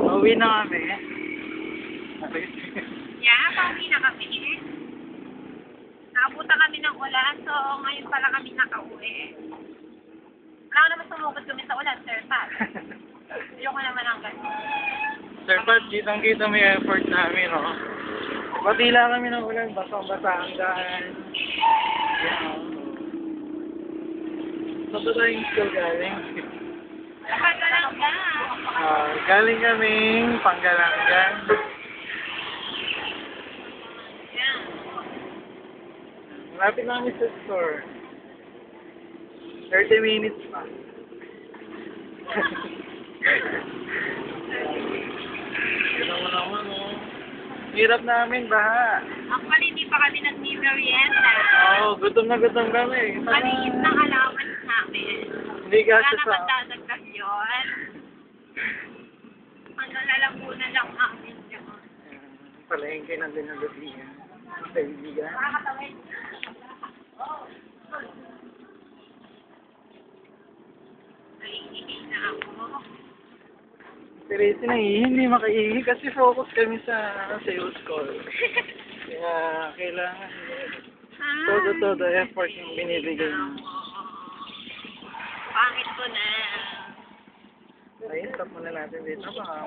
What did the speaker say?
Pauwi na kami. Yeah, pauwi na kami. Nakabuta kami ng ulan, so ngayon pala kami nakauwi. Wala ko naman sumugod kami sa ulan, Sir Pat. Ayoko naman ang ganun. Sir Pat, kitang-kita mo yung effort namin, no? Batila kami ng ulan, basang-basa ang daan. Saan ba tayong school galing? Pagkalangga. Galing kaming Panggalangga. Yan. Malapit na kami sa store. 30 minutes pa. Ito mo naman, oh. Hirap namin, baha. Actually, hindi pa kami nag-merienda. Oo, gutom na gutom kami. Maliit ng allowance namin. Hindi Wala kasi naman sa... dadagdag yun. Ano, lalamunan lang namin yun. Palengke ng dinalabihan. Ang kaibigan. Nakakatawid. Naiihi na ako. Pero ito hindi makaihi kasi focus kami sa sales call. Kaya kailangan todo effort yung binibigay mo. Pangit ko na. Ayun, stop muna natin dito. Baka